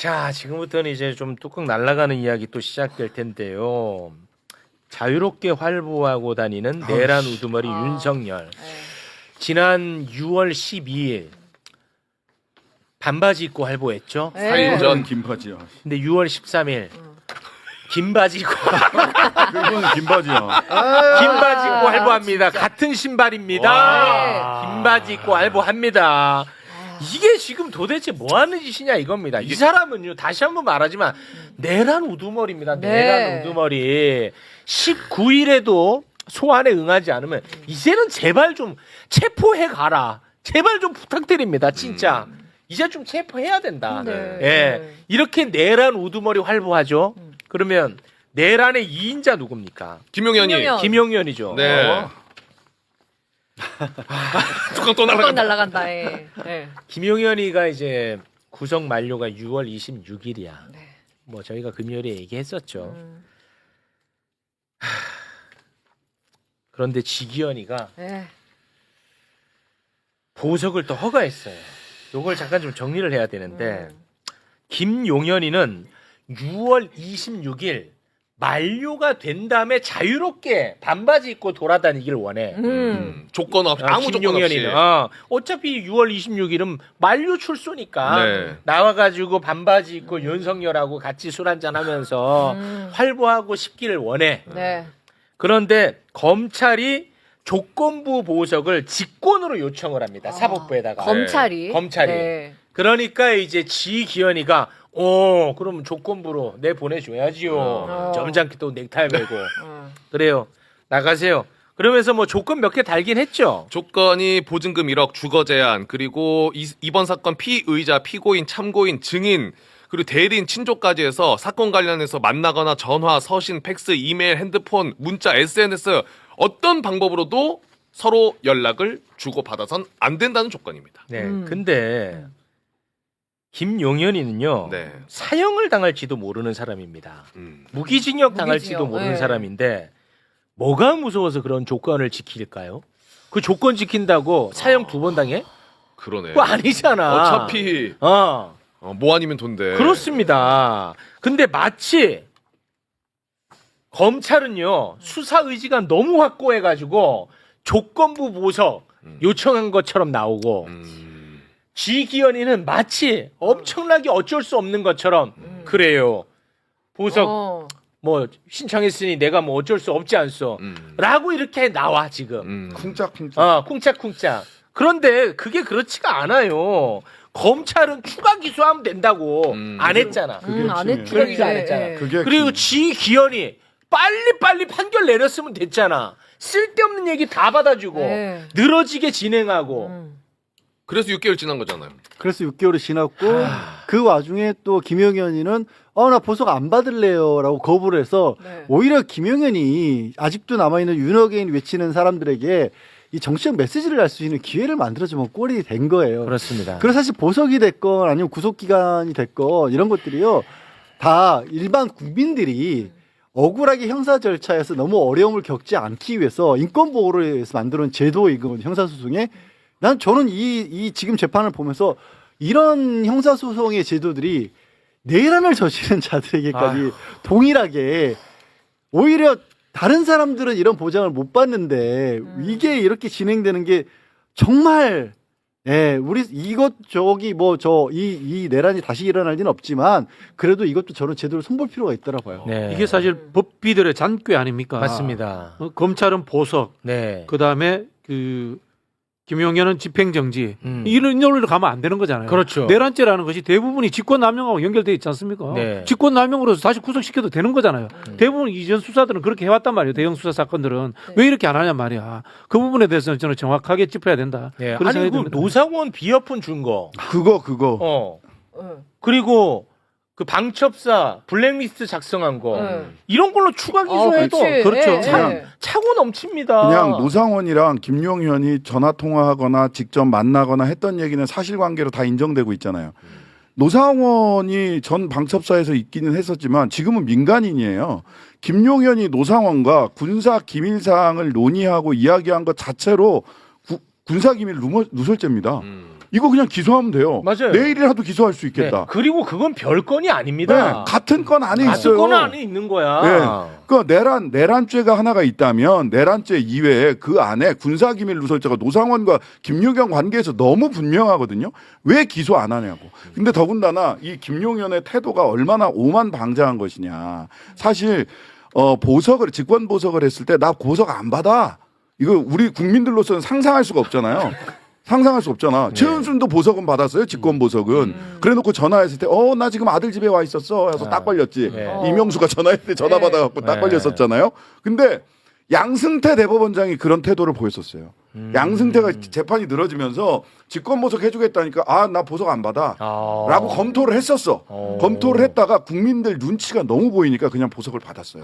자, 지금부터는 이제 좀 뚜껑 날아가는 이야기 또 시작될 텐데요. 자유롭게 활보하고 다니는 내란 우두머리 윤석열. 지난 6월 12일 반바지 입고 활보했죠. 4일 전 긴바지야. 근데 6월 13일 긴 바지 입고 그건 긴바지야. 긴 바지 입고 활보합니다. 같은 신발입니다. 긴 바지 입고 활보합니다. 이게 지금 도대체 뭐 하는 짓이냐 이겁니다. 이 사람은요, 다시 한번 말하지만 내란 우두머리입니다. 내란 우두머리. 19일에도 소환에 응하지 않으면 이제는 제발 좀 체포해 가라. 제발 좀 부탁드립니다. 진짜. 이제 좀 체포해야 된다. 예. 이렇게 내란 우두머리 활보하죠. 그러면 내란의 2인자 누굽니까? 김용현이. 김용현이죠. 네. 뚜껑 또 뚜껑 날아간다. 날라간다. 예. 네. 김용현이가 이제 구속 만료가 6월 26일이야. 네. 뭐 저희가 금요일에 얘기했었죠. 그런데 지기현이가 네. 보석을 또 허가했어요. 요걸 잠깐 좀 정리를 해야 되는데 김용현이는 6월 26일 만료가 된 다음에 자유롭게 반바지 입고 돌아다니길 원해. 조건 없이 아무 조건 없이. 김용현이는 어차피 6월 26일은 만료 출소니까 네. 나와가지고 반바지 입고 윤석열하고 같이 술 한잔 하면서 활보하고 싶기를 원해. 네. 그런데 검찰이 조건부 보석을 직권으로 요청을 합니다. 사법부에다가. 검찰이. 검찰이. 네. 그러니까 이제 지기현이가 그럼 조건부로 내 보내줘야지요. 점잖게 또 넥타이 메고. 그래요. 나가세요. 그러면서 뭐 조건 몇 개 달긴 했죠. 조건이 보증금 1억, 주거 제한, 그리고 이번 사건 피의자, 피고인, 참고인, 증인, 그리고 대리인, 친족까지 해서 사건 관련해서 만나거나 전화, 서신, 팩스, 이메일, 핸드폰, 문자, SNS 어떤 방법으로도 서로 연락을 주고받아선 안 된다는 조건입니다. 네. 근데 김용현이는요. 네. 사형을 당할지도 모르는 사람입니다. 무기징역 당할지도 무기징역, 모르는 네. 사람인데 뭐가 무서워서 그런 조건을 지킬까요? 그 조건 지킨다고 사형 2번 당해? 그러네. 그거 아니잖아. 어차피 뭐 아니면 돈데. 그렇습니다. 근데 마치 검찰은요, 수사 의지가 너무 확고해가지고 조건부 보석 요청한 것처럼 나오고 지기현이는 마치 엄청나게 어쩔 수 없는 것처럼 그래요. 보석 뭐 신청했으니 내가 뭐 어쩔 수 없지 않소. 라고 이렇게 나와 지금. 쿵짝쿵짝. 쿵짝쿵짝. 그런데 그게 그렇지가 않아요. 검찰은 추가 기소하면 된다고 안 했잖아. 안 했죠. 추가 기소 안 했잖아. 예. 그게 그리고 지기현이 빨리 판결 내렸으면 됐잖아. 쓸데없는 얘기 다 받아주고 네. 늘어지게 진행하고. 그래서 6개월 지난 거잖아요. 그래서 6개월이 지났고 그 와중에 또 김용현이는 나 보석 안 받을래요라고 거부를 해서 네. 오히려 김용현이 아직도 남아있는 윤어게인 외치는 사람들에게 이 정치적 메시지를 알 수 있는 기회를 만들어주면 꼴이 된 거예요. 그렇습니다. 그래서 사실 보석이 됐건 아니면 구속기간이 됐건 이런 것들이요 다 일반 국민들이 억울하게 형사 절차에서 너무 어려움을 겪지 않기 위해서 인권보호를 위해서 만들어놓은 제도이거든요. 형사소송에. 저는 이 지금 재판을 보면서 이런 형사소송의 제도들이 내란을 저지른 자들에게까지 동일하게 오히려 다른 사람들은 이런 보장을 못 받는데 이게 이렇게 진행되는 게 정말 우리 이것 저기 뭐 이 내란이 다시 일어날 리는 없지만 그래도 이것도 저는 제대로 손볼 필요가 있더라 봐요. 네. 이게 사실 법비들의 잔꾀 아닙니까? 맞습니다. 검찰은 보석, 네. 그다음에 김용현은 집행정지 이런 논리로 가면 안 되는 거잖아요. 그렇죠. 내란죄라는 것이 대부분이 직권남용하고 연결돼 있지 않습니까? 네. 직권남용으로서 다시 구속시켜도 되는 거잖아요. 대부분 이전 수사들은 그렇게 해왔단 말이에요. 대형 수사 사건들은 왜 이렇게 안 하냔 말이야. 그 부분에 대해서는 저는 정확하게 짚어야 된다. 네. 그런 아니 생각이 그 듭니다. 노상원 비어폰 준 거. 그거. 그리고 그 방첩사 블랙리스트 작성한 거. 이런 걸로 추가 기소해도 그렇지. 그렇죠. 차고 넘칩니다. 그냥 노상원이랑 김용현이 전화 통화하거나 직접 만나거나 했던 얘기는 사실관계로 다 인정되고 있잖아요. 노상원이 전 방첩사에서 있기는 했었지만 지금은 민간인이에요. 김용현이 노상원과 군사 기밀 사항을 논의하고 이야기한 것 자체로 군사 기밀 누설죄입니다. 이거 그냥 기소하면 돼요. 맞아요. 내일이라도 기소할 수 네. 있겠다. 그리고 그건 별건이 네, 아닙니다. 같은 건 안에 같은 있어요. 건 안에 있는 거야. 네. 그 내란죄가 하나가 있다면 내란죄 이외에 그 안에 군사기밀 누설죄가 노상원과 김유경 관계에서 너무 분명하거든요. 왜 기소 안 하냐고. 근데 더군다나 이 김용현의 태도가 얼마나 오만방자한 것이냐. 사실 보석을 직권 보석을 했을 때 나 보석 안 받아. 이거 우리 국민들로서는 상상할 수가 없잖아요. 상상할 수 없잖아. 최은순도 보석은 받았어요. 직권 보석은. 그래놓고 전화했을 때, 나 지금 아들 집에 와 있었어. 해서 딱 걸렸지. 네. 이명수가 전화했을 때 전화 받아갖고 딱 네. 걸렸었잖아요. 근데 양승태 대법원장이 그런 태도를 보였었어요. 양승태가 재판이 늘어지면서 직권 보석 해주겠다니까 나 보석 안 받아. 라고 검토를 했었어. 검토를 했다가 국민들 눈치가 너무 보이니까 그냥 보석을 받았어요.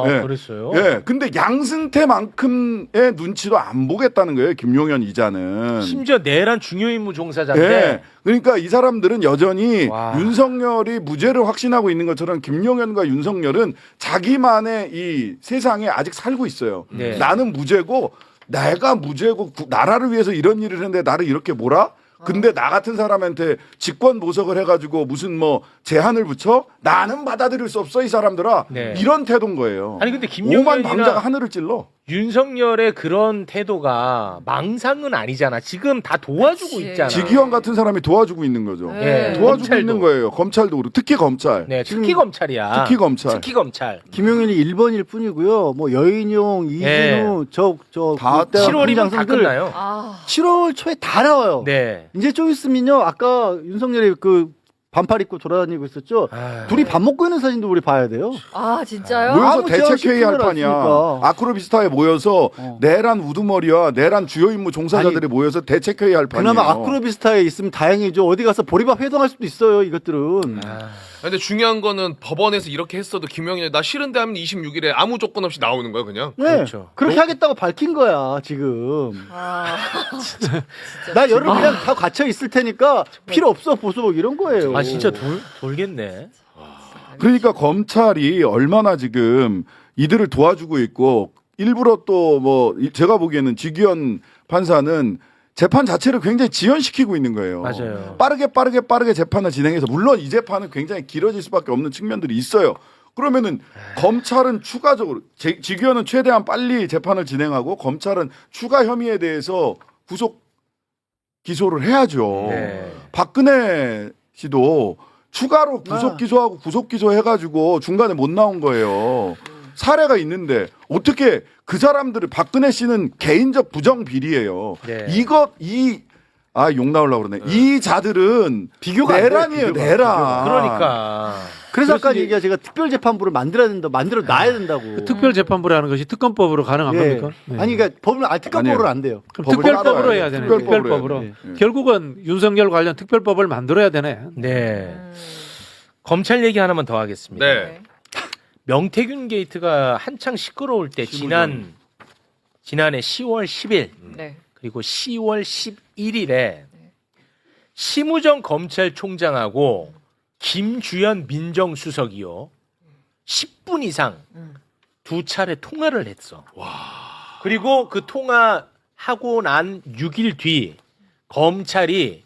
네. 그랬어요? 예. 근데 양승태만큼의 눈치도 안 보겠다는 거예요. 김용현 이자는. 심지어 내란 중요 임무 종사자인데 예. 그러니까 이 사람들은 여전히 와. 윤석열이 무죄를 확신하고 있는 것처럼 김용현과 윤석열은 자기만의 이 세상에 아직 살고 있어요. 네. 나는 무죄고 내가 무죄고 나라를 위해서 이런 일을 했는데 나를 이렇게 몰아? 근데 나 같은 사람한테 직권 보석을 해가지고 무슨 뭐 제한을 붙여? 나는 받아들일 수 없어 이 사람들아. 네. 이런 태도인 거예요. 아니 근데 오만 방자가 김용현이나 하늘을 찔러. 윤석열의 그런 태도가 망상은 아니잖아. 지금 다 도와주고 그치. 있잖아. 지기현 같은 사람이 도와주고 있는 거죠. 네. 도와주고 검찰도. 있는 거예요. 검찰도 그렇고 특히 검찰. 네, 특히 검찰이야. 특히 검찰. 특히 검찰. 김용현이 1번일 뿐이고요. 뭐 여인용, 이진우, 다 그때 7월이면 다 공장생들 끝나요. 7월 초에 다 나와요. 네. 이제 좀 있으면요. 아까 윤석열이 그 반팔 입고 돌아다니고 있었죠. 둘이 밥 먹고 있는 사진도 우리 봐야 돼요. 아 진짜요? 모여서 아무 제한 대책회의 할 시키면 판이야. 않습니까? 아크로비스타에 모여서 내란 우두머리와 내란 주요 임무 종사자들이 모여서 대책회의 할 판이에요. 그나마 아크로비스타에 있으면 다행이죠. 어디 가서 보리밥 회동할 수도 있어요. 이것들은. 근데 중요한 거는 법원에서 이렇게 했어도 김영현이 나 싫은데 하면 26일에 아무 조건 없이 나오는 거야 그냥. 네. 그렇죠. 그렇게 하겠다고 밝힌 거야 지금. 아, 나 열흘 그냥 다 갇혀 있을 테니까 필요 없어 보석 이런 거예요. 아 진짜 돌겠네. 그러니까 검찰이 얼마나 지금 이들을 도와주고 있고 일부러 또 뭐 제가 보기에는 지기현 판사는 재판 자체를 굉장히 지연시키고 있는 거예요. 맞아요. 빠르게 재판을 진행해서 물론 이 재판은 굉장히 길어질 수밖에 없는 측면들이 있어요. 그러면은 검찰은 추가적으로 지기현은 최대한 빨리 재판을 진행하고 검찰은 추가 혐의에 대해서 구속 기소를 해야죠. 네. 박근혜 씨도 추가로 구속 기소하고 구속 기소 해가지고 중간에 못 나온 거예요. 사례가 있는데 어떻게 그 사람들을 박근혜 씨는 개인적 부정 비리예요. 네. 욕 나오려고 그러네. 이 자들은 비교가 안 돼요, 내란이에요, 비교가. 내란. 그러니까 그래서 아까 그래서 얘기가 제가 특별재판부를 만들어야 놔야 된다고. 특별재판부라는 것이 특검법으로 가능한 예. 겁니까? 네. 아니 그러니까 법을 특검법으로 아니에요. 안 돼요. 그럼 법을 특별법으로 따라야 해야 돼요. 되네. 특별법으로 특별법으로. 해야 돼요. 결국은 윤석열 관련 특별법을 만들어야 되네. 네. 검찰 얘기 하나만 더 하겠습니다. 네. 명태균 게이트가 한창 시끄러울 때 지난해 10월 10일 네. 그리고 10월 11일에 심우정 검찰총장하고 김주현 민정수석이요 10분 이상 두 차례 통화를 했어. 그리고 그 통화하고 난 6일 뒤 검찰이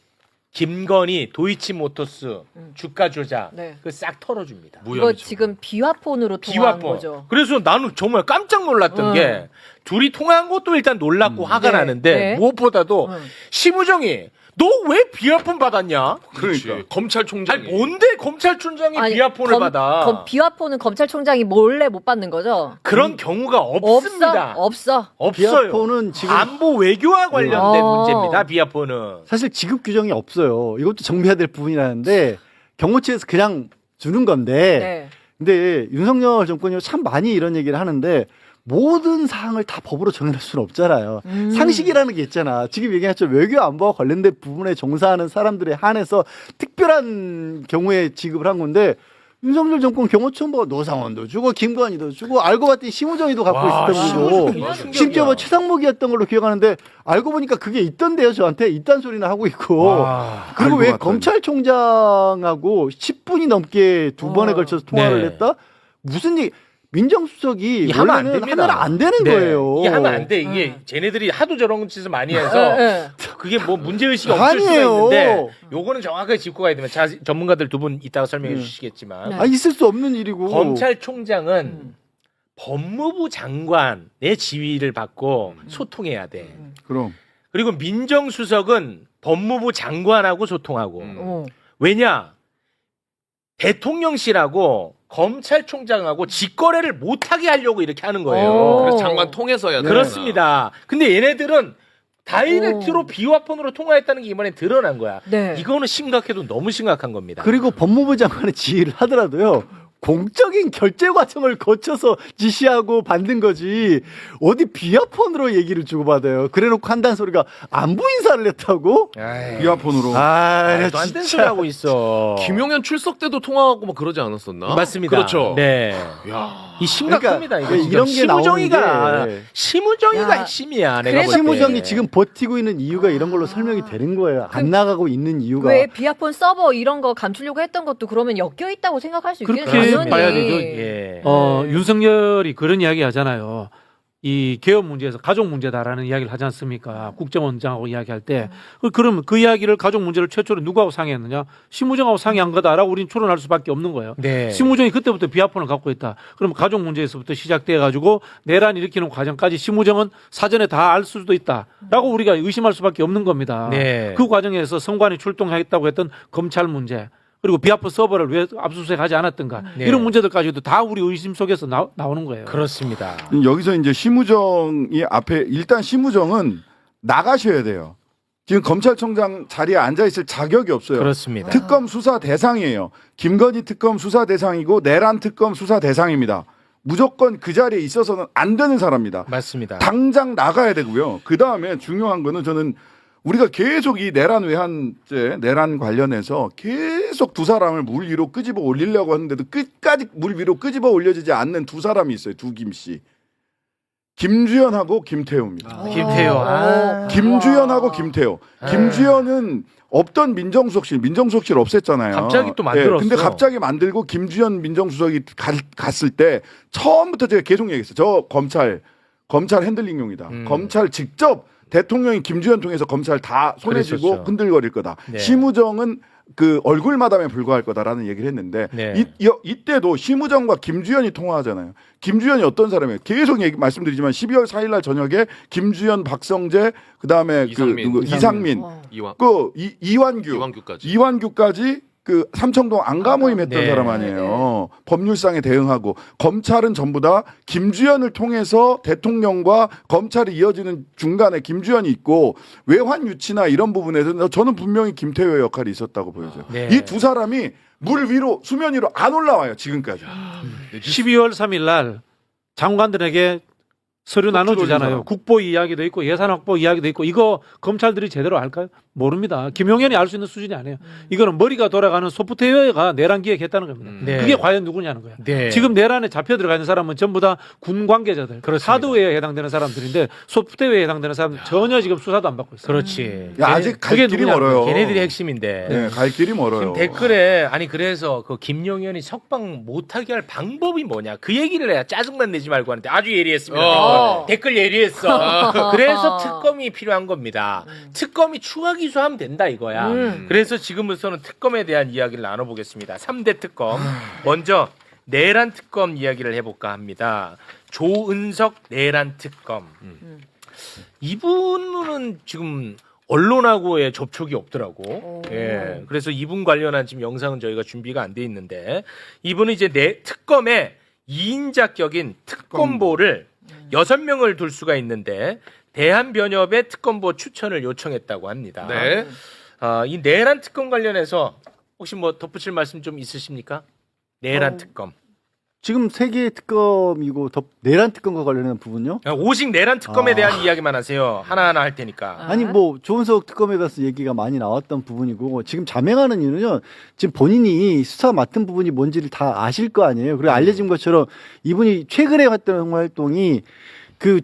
김건희 도이치모터스 주가 조작 네. 그 싹 털어줍니다. 이거 지금 비화폰으로 통화한 비화폰. 거죠. 그래서 나는 정말 깜짝 놀랐던 게 둘이 통화한 것도 일단 놀랐고 화가 네. 나는데 네. 무엇보다도 심우정이 너 왜 비화폰 받았냐? 그러니까 그러니까. 검찰총장이 아니 뭔데 검찰총장이 비화폰을 받아? 비화폰은 검찰총장이 몰래 못 받는 거죠? 그런 경우가 없습니다. 없어. 없어요. 비화폰은 지금 안보 외교와 관련된 어. 문제입니다. 비화폰은. 사실 지급 규정이 없어요. 이것도 정비해야 될 부분이라는데 경호처에서 그냥 주는 건데 네. 근데 윤석열 정권이 참 많이 이런 얘기를 하는데 모든 사항을 다 법으로 정해놓을 수는 없잖아요. 상식이라는 게 있잖아. 지금 얘기했죠. 외교 안보와 관련된 부분에 종사하는 사람들에 한해서 특별한 경우에 지급을 한 건데 윤석열 정권 경호처뭐 노상원도 주고 김건희도 주고 알고 봤더니 심우정이도 갖고 와, 있었던 심우정 거고 그냥 충격이야. 심지어 뭐 최상목이었던 걸로 기억하는데 알고 보니까 그게 있던데요. 저한테 이딴 소리나 하고 있고 와. 그리고 알고 왜 봤더니. 검찰총장하고 10분이 넘게 두 번에 걸쳐서 통화를 네. 했다? 무슨 얘기 민정수석이 이게 하면 안 원래는 됩니다. 하면 안 되는 네. 거예요. 이게 하면 안 돼. 이게 쟤네들이 하도 저런 짓을 많이 해서 그게 뭐 문제의식이 없을 수가 아니에요. 있는데 요거는 정확하게 짚고 가야 되면 전문가들 두 분 이따가 설명해 주시겠지만 네. 아, 있을 수 없는 일이고. 검찰총장은 법무부 장관의 지휘를 받고 소통해야 돼. 그럼 그리고 민정수석은 법무부 장관하고 소통하고. 어. 왜냐? 대통령실하고 검찰총장하고 직거래를 못하게 하려고 이렇게 하는 거예요. 어. 그래서 장관 통해서 해야 되나. 그렇습니다. 근데 얘네들은 다이렉트로 비화폰으로 통화했다는 게 이번에 드러난 거야. 네. 이거는 심각해도 너무 심각한 겁니다. 그리고 법무부 장관의 지휘를 하더라도요. 공적인 결제 과정을 거쳐서 지시하고 받는 거지 어디 비아폰으로 얘기를 주고받아요. 그래놓고 한다는 소리가 안부 인사를 했다고? 비아폰으로. 말도 안 되는 소리 하고 있어. 김용현 출석 때도 통화하고 막 그러지 않았었나? 맞습니다. 그렇죠. 네. 야. 이 심각합니다. 그러니까 이거 이런 지금 게 심우정이가 나오는데. 심우정이가 야, 핵심이야. 내가 그래서 볼 때. 심우정이 지금 버티고 있는 이유가 이런 걸로 설명이 되는 거예요. 안 나가고 있는 이유가. 왜 비아폰 서버 이런 거 감추려고 했던 것도 그러면 엮여 있다고 생각할 수 있겠네요. 그렇게 당연히. 봐야 되죠. 예. 윤석열이 그런 이야기 하잖아요. 이 개업 문제에서 가족 문제다라는 이야기를 하지 않습니까? 국정원장하고 이야기할 때. 그러면 그 이야기를 가족 문제를 최초로 누구하고 상의했느냐? 심우정하고 상의한 거다라고 우리는 추론할 수밖에 없는 거예요. 네. 심우정이 그때부터 비아폰을 갖고 있다. 그럼 가족 문제에서부터 시작돼 가지고 내란 일으키는 과정까지 심우정은 사전에 다 알 수도 있다라고 우리가 의심할 수밖에 없는 겁니다. 네. 그 과정에서 성관이 출동했다고 했던 검찰 문제 그리고 비아폰 서버를 왜 압수수색하지 않았던가 네. 이런 문제들까지도 다 우리 의심 속에서 나오는 거예요. 그렇습니다. 여기서 이제 심우정이 앞에 일단 심우정은 나가셔야 돼요. 지금 검찰총장 자리에 앉아 있을 자격이 없어요. 그렇습니다. 특검 수사 대상이에요. 김건희 특검 수사 대상이고 내란 특검 수사 대상입니다. 무조건 그 자리에 있어서는 안 되는 사람입니다. 맞습니다. 당장 나가야 되고요. 그 다음에 중요한 거는 저는 우리가 계속 이 내란 외환죄, 내란 관련해서 계속 두 사람을 물 위로 끄집어 올리려고 하는데도 끝까지 물 위로 끄집어 올려지지 않는 두 사람이 있어요. 두 김씨. 김주현하고 김태우입니다. 김태호. 아. 김주현하고 김태우. 김주현은 없던 민정수석실 없앴잖아요. 갑자기 또 만들었어. 근데 갑자기 만들고 김주현 민정수석이 갔을 때 처음부터 제가 계속 얘기했어요. 저 검찰 핸들링용이다. 검찰 직접 대통령이 김주현 통해서 검찰 다 손에 쥐고 그랬었죠. 흔들거릴 거다. 네. 심우정은 그 얼굴 마담에 불과할 거다라는 얘기를 했는데 네. 이때도 심우정과 김주현이 통화하잖아요. 김주현이 어떤 사람이에요? 계속 말씀드리지만 12월 4일 날 저녁에 김주현, 박성재, 그다음에 이상민, 이완규까지 그 삼청동 안가 모임했던 네. 사람 아니에요. 법률상에 대응하고 검찰은 전부 다 김주현을 통해서 대통령과 검찰이 이어지는 중간에 김주현이 있고 외환 유치나 이런 부분에서 저는 분명히 김태효의 역할이 있었다고 보여져요. 네. 이 두 사람이 물 위로 수면 위로 안 올라와요 지금까지. 12월 3일 날 장관들에게 서류 나눠주잖아요. 국보 이야기도 있고 예산 확보 이야기도 있고 이거 검찰들이 제대로 알까요? 모릅니다. 김용현이 알 수 있는 수준이 아니에요. 이거는 머리가 돌아가는 소프트웨어가 내란 기획했다는 겁니다. 네. 그게 과연 누구냐는 거야. 네. 지금 내란에 잡혀 들어가 있는 사람은 전부 다 군 관계자들, 그렇습니다. 하드웨어에 해당되는 사람들인데 소프트웨어에 해당되는 사람들 전혀 지금 수사도 안 받고 있어요. 그렇지. 야, 아직 갈 그게 길이 누구냐는 멀어요. 걔네들이 핵심인데. 네, 갈 길이 멀어요. 지금 댓글에 아니 그래서 그 김용현이 석방 못하게 할 방법이 뭐냐 그 얘기를 해야 짜증만 내지 말고 하는데 아주 예리했습니다. 댓글 예리했어. 그래서 특검이 필요한 겁니다. 특검이 추가 기소하면 된다 이거야. 그래서 지금부터는 특검에 대한 이야기를 나눠보겠습니다. 3대 특검. 먼저 내란 특검 이야기를 해볼까 합니다. 조은석 내란 특검. 이분은 지금 언론하고의 접촉이 없더라고. 예. 그래서 이분 관련한 지금 영상은 저희가 준비가 안 돼 있는데 이분은 이제 특검에 2인 자격인 특검보를 6명을 둘 수가 있는데 대한변협의 특검보 추천을 요청했다고 합니다. 네. 이 내란 특검 관련해서 혹시 뭐 덧붙일 말씀 좀 있으십니까? 내란 특검. 지금 세 개의 특검이고 내란 특검과 관련된 부분요? 오직 내란 특검에 대한 이야기만 하세요. 하나하나 할 테니까. 아니 뭐 조은석 특검에 대해서 얘기가 많이 나왔던 부분이고 지금 자명하는 이유는요. 지금 본인이 수사 맡은 부분이 뭔지를 다 아실 거 아니에요. 그리고 알려진 것처럼 이분이 최근에 했던 활동이 그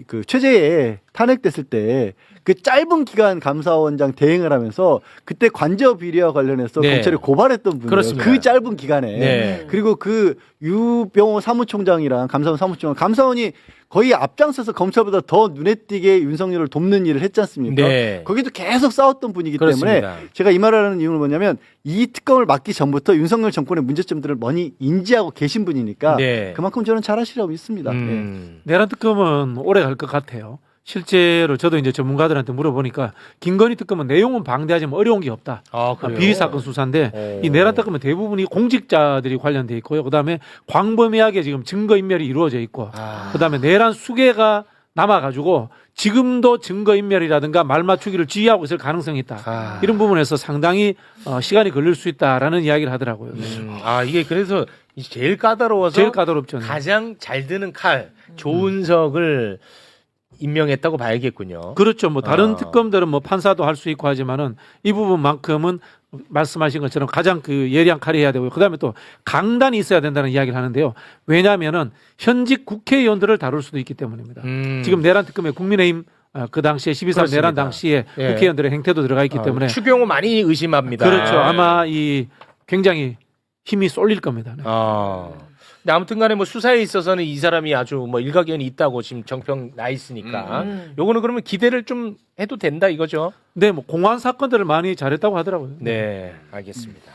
그 최재해 탄핵됐을 때 그 짧은 기간 감사원장 대행을 하면서 그때 관저 비리와 관련해서 네. 검찰에 고발했던 분이에요. 그렇습니다. 그 짧은 기간에. 네. 그리고 그 유병호 사무총장이랑 감사원 사무총장, 감사원이 거의 앞장서서 검찰보다 더 눈에 띄게 윤석열을 돕는 일을 했지 않습니까? 네. 거기도 계속 싸웠던 분이기 그렇습니다. 때문에 제가 이 말을 하는 이유는 뭐냐면 이 특검을 맡기 전부터 윤석열 정권의 문제점들을 많이 인지하고 계신 분이니까 네. 그만큼 저는 잘하시라고 믿습니다. 네. 내란 특검은 오래 갈 것 같아요. 실제로 저도 이제 전문가들한테 물어보니까 김건희 특검은 내용은 방대하지만 어려운 게 없다. 아, 그래요? 비리 사건 수사인데 오. 이 내란 특검은 대부분이 공직자들이 관련돼 있고요. 그다음에 광범위하게 지금 증거 인멸이 이루어져 있고, 아. 그다음에 내란 수괴가 남아가지고 지금도 증거 인멸이라든가 말 맞추기를 지휘하고 있을 가능성이 있다. 아. 이런 부분에서 상당히 시간이 걸릴 수 있다라는 이야기를 하더라고요. 아, 이게 그래서 제일 까다로워서 제일 까다롭죠. 가장 잘 드는 칼 조은석을 임명했다고 봐야겠군요. 그렇죠. 뭐 다른 아. 특검들은 뭐 판사도 할 수 있고 하지만은 이 부분만큼은 말씀하신 것처럼 가장 그 예리한 칼이 해야 되고요. 그다음에 또 강단이 있어야 된다는 이야기를 하는데요. 왜냐하면은 현직 국회의원들을 다룰 수도 있기 때문입니다. 지금 내란 특검에 국민의힘 그 당시에 12.3 그렇습니다. 내란 당시에 예. 국회의원들의 행태도 들어가 있기 때문에 추경호 많이 의심합니다. 그렇죠. 아마 이 굉장히 힘이 쏠릴 겁니다. 네. 근데 아무튼간에 뭐 수사에 있어서는 이 사람이 아주 뭐 일가견이 있다고 지금 정평 나 있으니까 요거는 그러면 기대를 좀 해도 된다 이거죠. 네, 뭐 공안 사건들을 많이 잘했다고 하더라고요. 네, 알겠습니다.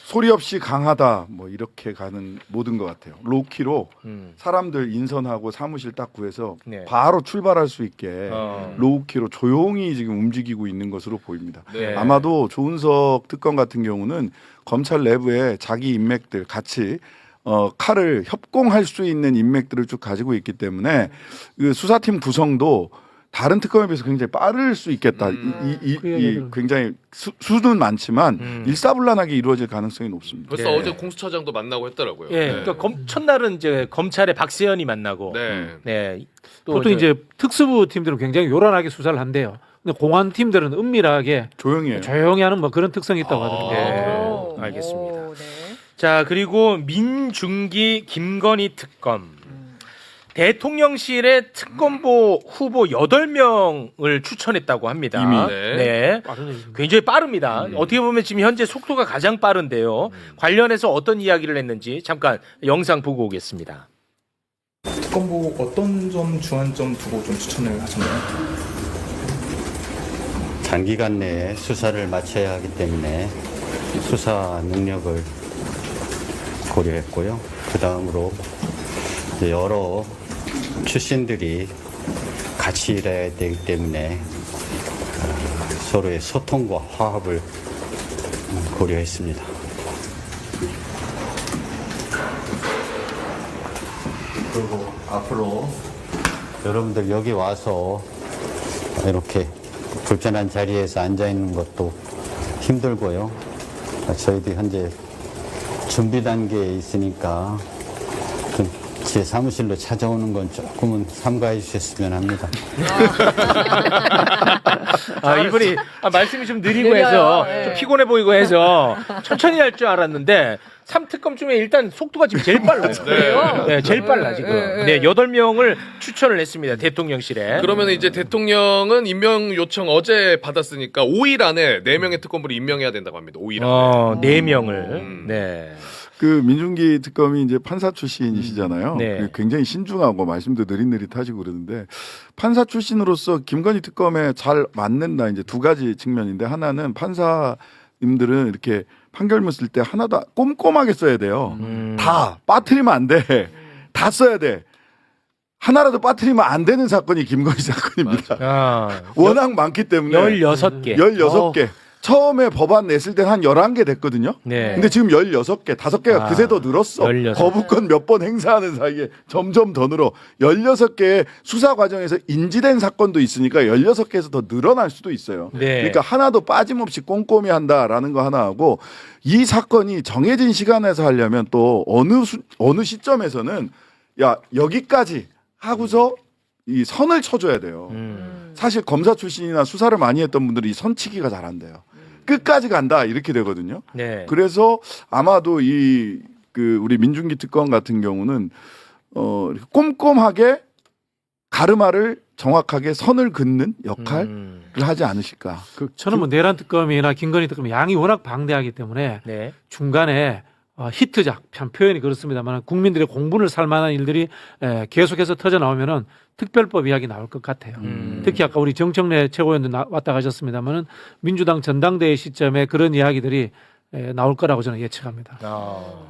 소리 없이 강하다 뭐 이렇게 가는 모든 것 같아요. 로키로 사람들 인선하고 사무실 딱 구해서 네. 바로 출발할 수 있게 어. 로우키로 조용히 지금 움직이고 있는 것으로 보입니다. 네. 아마도 조은석 특검 같은 경우는 검찰 내부에 자기 인맥들 같이 칼을 협공할 수 있는 인맥들을 쭉 가지고 있기 때문에 그 수사팀 구성도 다른 특검에 비해서 굉장히 빠를 수 있겠다. 그 얘기를. 굉장히 수는 많지만 일사불란하게 이루어질 가능성이 높습니다. 벌써 네. 어제 공수처장도 만나고 했더라고요. 예, 네. 그러니까 첫날은 이제 검찰의 박세현이 만나고, 네. 네, 또 보통 이제 특수부 팀들은 굉장히 요란하게 수사를 한대요. 근데 공안 팀들은 은밀하게 조용히 해요. 조용히 하는 뭐 그런 특성이 있다고 하더라고요. 네, 오. 알겠습니다. 오, 네. 자, 그리고 민중기 김건희 특검. 대통령실에 특검보 후보 8명을 추천했다고 합니다. 이미. 네. 빠른 얘기입니다. 굉장히 빠릅니다. 어떻게 보면 지금 현재 속도가 가장 빠른데요. 관련해서 어떤 이야기를 했는지 잠깐 영상 보고 오겠습니다. 특검보 어떤 점 주안점 두고 좀 추천을 하셨나요? 단기간 내에 수사를 마쳐야 하기 때문에 수사 능력을 고려했고요. 그 다음으로 여러 출신들이 같이 일해야 되기 때문에 서로의 소통과 화합을 고려했습니다. 그리고 앞으로 여러분들 여기 와서 이렇게 불편한 자리에서 앉아 있는 것도 힘들고요. 저희도 현재 준비 단계에 있으니까 좀 제 사무실로 찾아오는 건 조금은 삼가해 주셨으면 합니다. 이분이 말씀이 좀 느리고 느려요. 해서 네. 좀 피곤해 보이고 해서 천천히 할 줄 알았는데 3특검 중에 일단 속도가 지금 제일 빨라요. 네, 제일 빨라 지금. 네, 8명을 추천을 했습니다. 대통령실에. 그러면 이제 대통령은 임명 요청 어제 받았으니까 5일 안에 4명의 특검부를 임명해야 된다고 합니다. 5일 안에. 4명을. 네. 그 민중기 특검이 이제 판사 출신이시잖아요. 네. 굉장히 신중하고 말씀도 느릿느릿하시고 그러는데 판사 출신으로서 김건희 특검에 잘 맞는다 이제 두 가지 측면인데 하나는 판사님들은 이렇게 판결문 쓸 때 하나도 꼼꼼하게 써야 돼요. 다 빠뜨리면 안 돼. 다 써야 돼. 하나라도 빠뜨리면 안 되는 사건이 김건희 사건입니다. 워낙 많기 때문에 16개. 16개. 처음에 법안 냈을 때 한 11개 됐거든요. 네. 근데 지금 16개, 5개가 그새 더 늘었어. 16. 거부권 몇 번 행사하는 사이에 점점 더 늘어. 16개의 수사 과정에서 인지된 사건도 있으니까 16개에서 더 늘어날 수도 있어요. 네. 그러니까 하나도 빠짐없이 꼼꼼히 한다라는 거 하나 하고 이 사건이 정해진 시간에서 하려면 또 어느 시점에서는 야, 여기까지 하고서 이 선을 쳐줘야 돼요. 사실 검사 출신이나 수사를 많이 했던 분들이 이 선치기가 잘 안 돼요. 끝까지 간다 이렇게 되거든요. 네. 그래서 아마도 우리 민중기 특검 같은 경우는 꼼꼼하게 가르마를 정확하게 선을 긋는 역할을 하지 않으실까. 저는 뭐 내란 특검이나 김건희 특검 양이 워낙 방대하기 때문에 네. 중간에 히트작, 참 표현이 그렇습니다만 국민들의 공분을 살 만한 일들이 계속해서 터져 나오면은 특별법 이야기 나올 것 같아요. 특히 아까 우리 정청래 최고위원도 왔다 가셨습니다만은 민주당 전당대회 시점에 그런 이야기들이 나올 거라고 저는 예측합니다.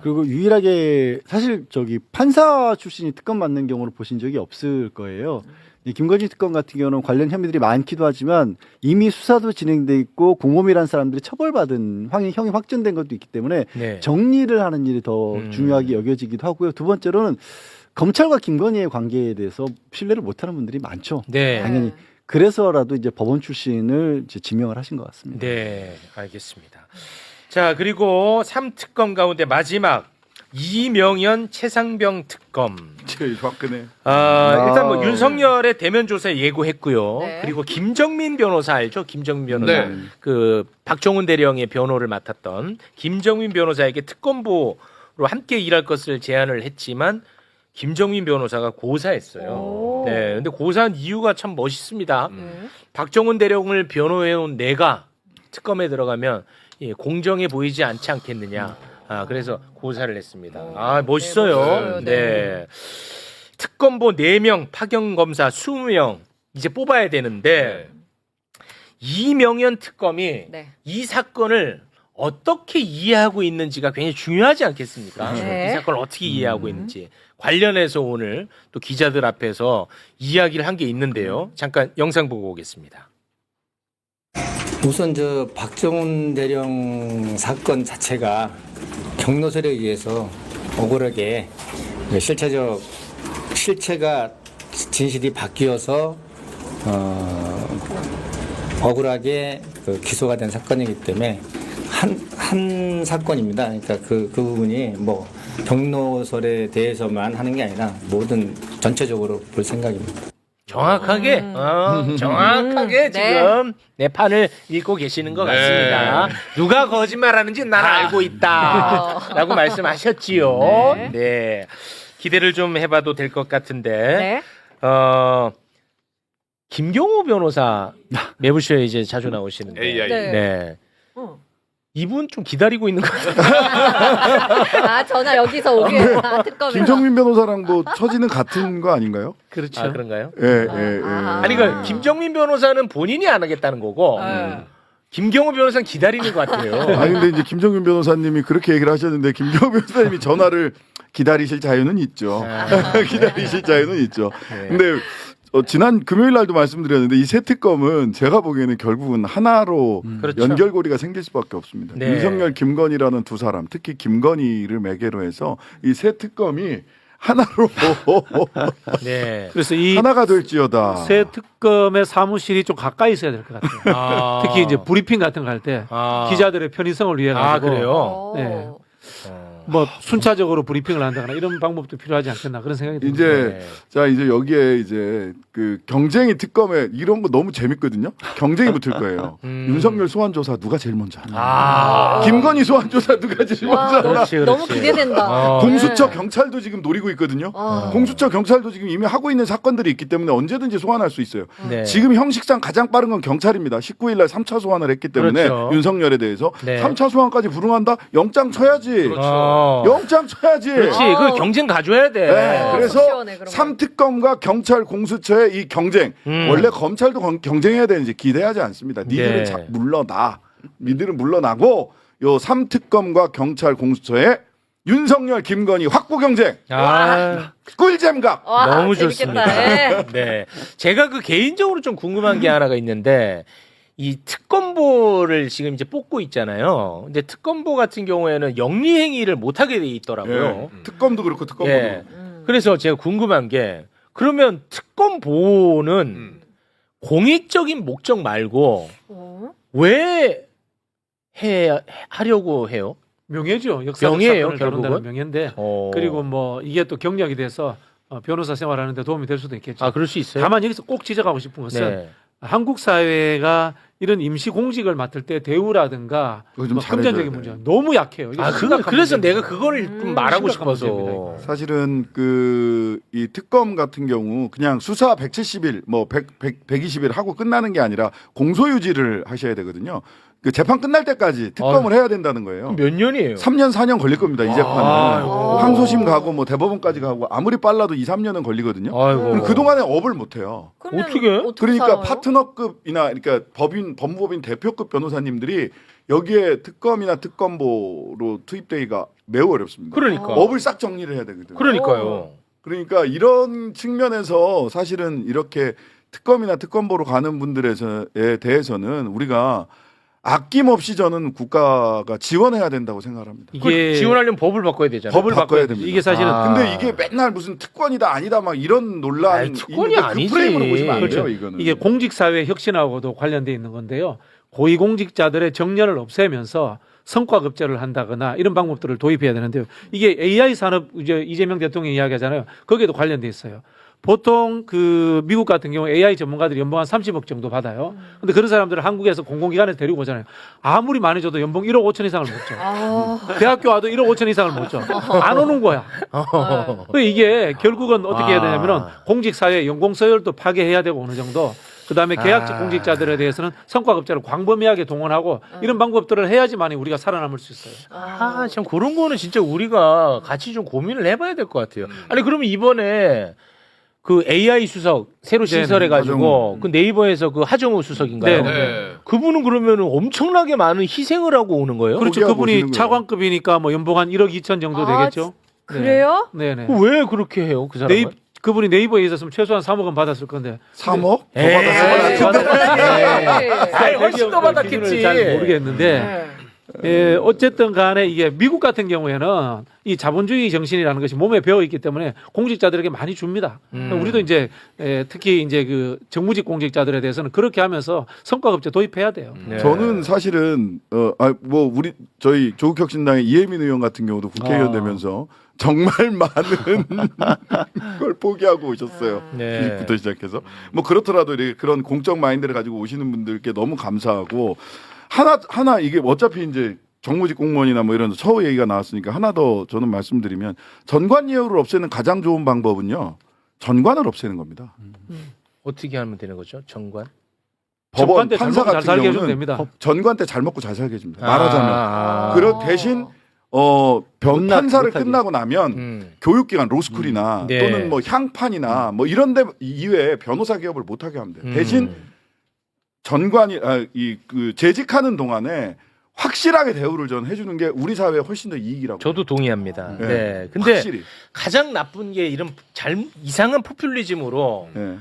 그리고 유일하게 사실 저기 판사 출신이 특검 받는 경우를 보신 적이 없을 거예요. 이 김건희 특검 같은 경우는 관련 혐의들이 많기도 하지만 이미 수사도 진행돼 있고 공범이라는 사람들이 처벌받은 형이 확정된 것도 있기 때문에 네. 정리를 하는 일이 더 중요하게 여겨지기도 하고요. 두 번째로는 검찰과 김건희의 관계에 대해서 신뢰를 못하는 분들이 많죠. 네. 당연히 그래서라도 이제 법원 출신을 이제 지명을 하신 것 같습니다. 네, 알겠습니다. 자, 그리고 3특검 가운데 마지막 이명현 최상병 특검. 제일 화끈해. 일단 뭐 윤석열의 대면 조사에 예고했고요. 네. 그리고 김정민 변호사 알죠? 김정민 변호사. 네. 그 박정훈 대령의 변호를 맡았던 김정민 변호사에게 특검보로 함께 일할 것을 제안을 했지만 김정민 변호사가 고사했어요. 오. 네, 근데 고사한 이유가 참 멋있습니다. 네. 박정훈 대령을 변호해온 내가 특검에 들어가면 공정해 보이지 않지 않겠느냐. 그래서 고사를 했습니다. 멋있어요. 네, 멋있어요. 네. 네. 특검보 4명, 파견검사 20명 이제 뽑아야 되는데 이명현 특검이 네. 이 사건을 어떻게 이해하고 있는지가 굉장히 중요하지 않겠습니까? 네. 이 사건을 어떻게 이해하고 있는지 관련해서 오늘 또 기자들 앞에서 이야기를 한 게 있는데요. 잠깐 영상 보고 오겠습니다. 우선 저 박정훈 대령 사건 자체가 경로설에 의해서 억울하게 실체가 진실이 바뀌어서 억울하게 기소가 된 사건이기 때문에 한 사건입니다. 그러니까 그 부분이 뭐 경로설에 대해서만 하는 게 아니라 모든 전체적으로 볼 생각입니다. 정확하게, 정확하게 네. 지금 내 판을 읽고 계시는 것 네. 같습니다. 누가 거짓말하는지 난 알고 있다라고 말씀하셨지요. 네. 네, 기대를 좀 해봐도 될 것 같은데, 네. 김경호 변호사 매부쇼에 이제 자주 나오시는데, AI. 네. 어. 이분 좀 기다리고 있는 것 같아요. 전화 여기서 오겠다. 특검에서. 김정민 변호사랑 뭐 처지는 같은 거 아닌가요? 그렇죠. 그런가요? 예, 아니, 그 김정민 변호사는 본인이 안 하겠다는 거고, 김경호 변호사는 기다리는 것 같아요. 아니 근데 이제 김정민 변호사님이 그렇게 얘기를 하셨는데 김정민 변호사님이 전화를 기다리실 자유는 있죠. 기다리실 자유는 있죠. 네. 근데 지난 금요일 날도 말씀드렸는데 이 새 특검은 제가 보기에는 결국은 하나로 그렇죠. 연결고리가 생길 수밖에 없습니다. 네. 윤석열, 김건희라는 두 사람, 특히 김건희를 매개로 해서 이 새 특검이 하나로 네. 그래서 이 하나가 될지어다. 새 특검의 사무실이 좀 가까이 있어야 될 것 같아요. 특히 이제 브리핑 같은 거 할 때 기자들의 편의성을 위해 가지고 그래요? 네. 뭐 순차적으로 브리핑을 한다거나 이런 방법도 필요하지 않겠나 그런 생각이 듭니다. 이제 자 이제 여기에 이제 그 경쟁이 특검에 이런 거 너무 재밌거든요. 경쟁이 붙을 거예요. 윤석열 소환 조사 누가 제일 먼저 하나. 김건희 소환 조사 누가 제일 먼저 하나. 그렇지, 그렇지. 너무 기대된다. 공수처 네. 경찰도 지금 노리고 있거든요. 공수처 경찰도 지금 이미 하고 있는 사건들이 있기 때문에 언제든지 소환할 수 있어요. 네. 지금 형식상 가장 빠른 건 경찰입니다. 19일 날 3차 소환을 했기 때문에 그렇죠. 윤석열에 대해서 네. 3차 소환까지 불응한다? 영장 쳐야지. 영장 쳐야지. 그렇지. 그 경쟁 가져야 돼. 네, 그래서 시원해, 그런 거. 3특검과 경찰 공수처의 이 경쟁 원래 검찰도 경쟁해야 되는지 기대하지 않습니다. 니들은 네. 물러나. 니들은 물러나고 요 3특검과 경찰 공수처의 윤석열 김건희 확보 경쟁 꿀잼각 와, 너무 재밌겠다. 좋습니다. 네. 네, 제가 그 개인적으로 좀 궁금한 게 하나가 있는데 이 특검보를 지금 이제 뽑고 있잖아요. 근데 특검보 같은 경우에는 영리 행위를 못 하게 돼 있더라고요. 특검도 그렇고 특검도 예. 그래서 제가 궁금한 게 그러면 특검보는 공익적인 목적 말고 왜 하려고 해요? 명예죠. 역사적 명예예요, 사건을 다룬다는 결국은? 명예인데 그리고 뭐 이게 또 경력이 돼서 변호사 생활하는데 도움이 될 수도 있겠죠. 그럴 수 있어요. 다만 여기서 꼭 지적하고 싶은 것은 네. 한국 사회가 이런 임시 공직을 맡을 때 대우라든가 그거 좀 뭐 잘해줘야 금전적인 돼. 문제 너무 약해요. 이게 심각한 그래서 문제입니다. 내가 그거를 좀 말하고 심각한 싶어서. 문제입니다, 사실은 이 특검 같은 경우 그냥 수사 170일 뭐 120일 하고 끝나는 게 아니라 공소유지를 하셔야 되거든요. 그 재판 끝날 때까지 특검을 해야 된다는 거예요. 몇 년이에요? 3년 4년 걸릴 겁니다. 이 재판은. 아이고. 항소심 가고 뭐 대법원까지 가고 아무리 빨라도 2, 3년은 걸리거든요. 아이고. 그동안에 업을 못 해요. 그러면 어떻게? 그러니까 살아요? 파트너급이나 그러니까 법무법인 대표급 변호사님들이 여기에 특검이나 특검보로 투입되기가 매우 어렵습니다. 그러니까. 업을 싹 정리를 해야 되거든요. 그러니까요. 그러니까 이런 측면에서 사실은 이렇게 특검이나 특검보로 가는 분들에 대해서는 우리가 아낌없이 저는 국가가 지원해야 된다고 생각합니다. 이게 지원하려면 법을 바꿔야 되잖아요. 법을 바꿔야 됩니다. 이게 사실은 근데 이게 맨날 무슨 특권이다 아니다 막 이런 논란 아니, 특권이 있는데 아니지. 그 프레임으로 보시면 안 돼요. 그렇죠. 이거는. 이게 공직사회 혁신하고도 관련돼 있는 건데요. 고위공직자들의 정년을 없애면서 성과급제를 한다거나 이런 방법들을 도입해야 되는데요. 이게 AI 산업 이제 이재명 대통령이 이야기하잖아요. 거기에도 관련돼 있어요. 보통 그 미국 같은 경우 AI 전문가들이 연봉 한 30억 정도 받아요. 근데 그런 사람들을 한국에서 공공기관에서 데리고 오잖아요. 아무리 많이 줘도 연봉 1억 5천 이상을 못 줘. 대학교 와도 1억 5천 이상을 못 줘. 안 오는 거야. 그러니까 이게 결국은 어떻게 해야 되냐면은 공직사회 연공서열도 파괴해야 되고 어느 정도. 그다음에 계약직 공직자들에 대해서는 성과급제를 광범위하게 동원하고 이런 방법들을 해야지만이 우리가 살아남을 수 있어요. 참 그런 거는 진짜 우리가 같이 좀 고민을 해봐야 될 것 같아요. 아니 그러면 이번에 그 AI 수석 새로 네네, 신설해가지고 그 네이버에서 그 하정우 수석인가요? 네네. 그분은 그러면은 엄청나게 많은 희생을 하고 오는 거예요? 그렇죠. 포기하고 그분이 오시는 거예요. 차관급이니까 뭐 연봉 한 1억 2천 정도 아, 되겠죠. 그래요? 네네. 왜 그렇게 해요, 그 사람은? 그분이 네이버에 있었으면 최소한 3억은 받았을 건데. 3억? 더 에이, 받았을 것 같은데. 아니, 훨씬 더 받았겠지. 잘 모르겠는데. 예, 어쨌든 간에 이게 미국 같은 경우에는 이 자본주의 정신이라는 것이 몸에 배어 있기 때문에 공직자들에게 많이 줍니다. 우리도 이제 특히 이제 그 정무직 공직자들에 대해서는 그렇게 하면서 성과급제 도입해야 돼요. 네. 저는 사실은 우리 저희 조국혁신당의 이혜민 의원 같은 경우도 국회의원 되면서 정말 많은 걸 포기하고 오셨어요. 네. 주식부터 시작해서 뭐 그렇더라도 이렇게 그런 공적 마인드를 가지고 오시는 분들께 너무 감사하고 하나 이게 어차피 이제 정무직 공무원이나 뭐 이런 처우 얘기가 나왔으니까 하나 더 저는 말씀드리면 전관예우를 없애는 가장 좋은 방법은요. 전관을 없애는 겁니다. 어떻게 하면 되는 거죠? 정관? 법원 때 판사 잘 같은 살게 해주면 경우는 됩니다. 전관 때 잘 먹고 잘 살게 해줍니다. 말하자면. 그런 대신 판사를 못하게. 끝나고 나면 교육기관 로스쿨이나 네. 또는 뭐 향판이나 뭐 이런데 이외에 변호사 개업을 못하게 하면 돼요. 대신 전관이 그 재직하는 동안에 확실하게 대우를 전 해주는 게 우리 사회에 훨씬 더 이익이라고. 저도 동의합니다. 네. 네. 근데 확실히. 가장 나쁜 게 이런 이상한 포퓰리즘으로 네.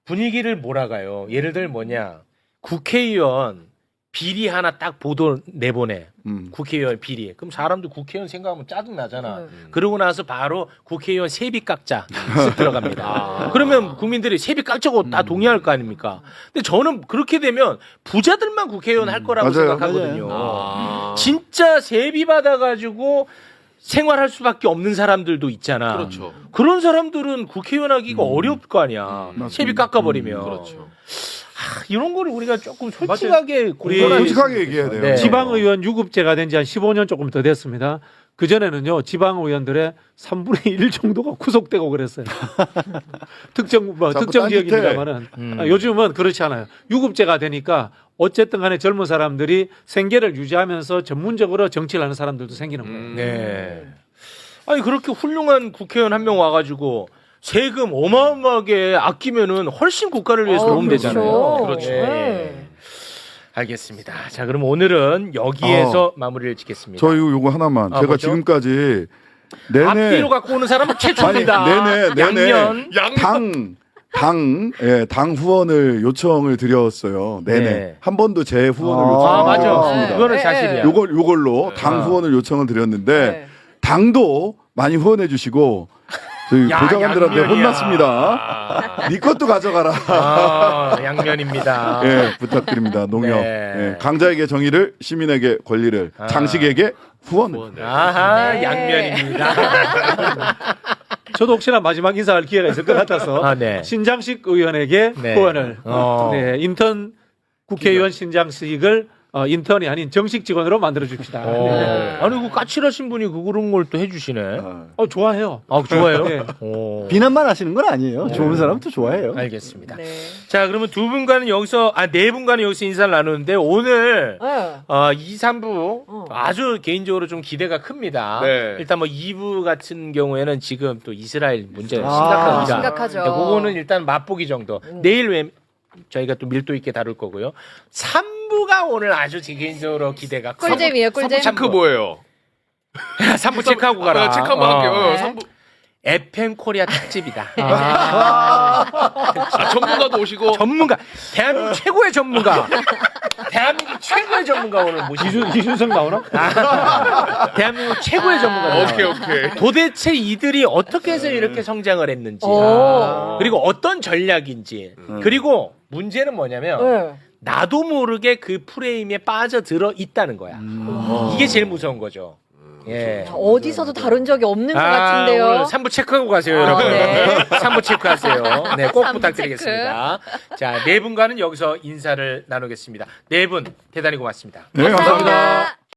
분위기를 몰아가요. 예를 들면 뭐냐. 국회의원 비리 하나 딱 보도 내보내. 국회의원 비리. 그럼 사람들 국회의원 생각하면 짜증 나잖아. 그러고 나서 바로 국회의원 세비 깎자 쓱 들어갑니다. 그러면 국민들이 세비 깎자고 다 동의할 거 아닙니까? 근데 저는 그렇게 되면 부자들만 국회의원 할 거라고 맞아요. 생각하거든요. 진짜 세비 받아가지고 생활할 수밖에 없는 사람들도 있잖아. 그렇죠. 그런 사람들은 국회의원 하기가 어려울 거 아니야. 맞습니다. 세비 깎아버리면. 그렇죠. 이런 거를 우리가 조금 솔직하게 솔직하게 얘기해야 돼요. 네. 지방의원 유급제가 된 지 한 15년 조금 더 됐습니다. 그전에는요, 지방의원들의 3분의 1 정도가 구속되고 그랬어요. 특정 딴짓해. 지역입니다만은. 요즘은 그렇지 않아요. 유급제가 되니까 어쨌든 간에 젊은 사람들이 생계를 유지하면서 전문적으로 정치를 하는 사람들도 생기는 거예요. 네. 아니 그렇게 훌륭한 국회의원 한 명 와가지고 세금 어마어마하게 아끼면은 훨씬 국가를 위해서 도움 되잖아요. 그렇죠. 네. 알겠습니다. 자, 그럼 오늘은 여기에서 마무리를 짓겠습니다. 저 요거 하나만. 제가 뭐죠? 지금까지 내내 앞뒤로 갖고 오는 사람은 최초입니다. 내내 양면. 당 후원을 요청을 드렸어요. 내내 네. 한 번도 제 후원을 아, 요청을 맞아. 드렸습니다. 그거는 네, 사실이야. 요걸로 당 후원을 요청을 드렸는데 네. 당도 많이 후원해 주시고 저희 야, 보좌관들한테 양면이야. 혼났습니다. 네 것도 가져가라. 양면입니다. 예, 부탁드립니다. 농협. 네. 예, 강자에게 정의를, 시민에게 권리를, 장식에게 후원을. 아하, 네. 양면입니다. 저도 혹시나 마지막 인사할 기회가 있을 것 같아서 아, 네. 신장식 의원에게 네. 후원을 네. 인턴 국회의원 신장식을 인턴이 아닌 정식 직원으로 만들어 줍시다. 네. 아니 그 까칠하신 분이 그런 걸 또 해주시네. 좋아해요. 아 좋아요. 네. 비난만 하시는 건 아니에요. 좋은 사람도 좋아해요. 알겠습니다. 네. 자 그러면 두 분과는 여기서 네 분과는 여기서 인사를 나누는데 오늘 네. 2, 3부 아주 개인적으로 좀 기대가 큽니다. 네. 일단 뭐 2부 같은 경우에는 지금 또 이스라엘 문제가 아, 심각합니다. 심각하죠. 그거는 일단 맛보기 정도. 내일 저희가 또 밀도 있게 다룰 거고요. 3부가 오늘 아주 제 개인적으로 기대가 커요. 꿀잼이에요, 꿀잼. 체크 뭐예요? 3부 체크하고 가라. 체크 한번 할게요. 네. 3부. FM 코리아 특집이다. 전문가도 오시고. 전문가, 대한민국 최고의 전문가. 대한민국 최고의 전문가 오늘 모시고. 이준석 나오나? 대한민국 최고의 전문가. 오케이. 도대체 이들이 어떻게 해서 이렇게 성장을 했는지. 오. 그리고 어떤 전략인지. 그리고 문제는 뭐냐면 네. 나도 모르게 그 프레임에 빠져들어 있다는 거야. 이게 제일 무서운 거죠. 예. 자, 어디서도 다룬 적이 없는 것 같은데요. 오늘 3부 체크하고 가세요, 여러분. 네. 3부 체크하세요. 네, 꼭 3부 부탁드리겠습니다. 자, 네 분과는 여기서 인사를 나누겠습니다. 네 분 대단히 고맙습니다. 네, 감사합니다. 감사합니다.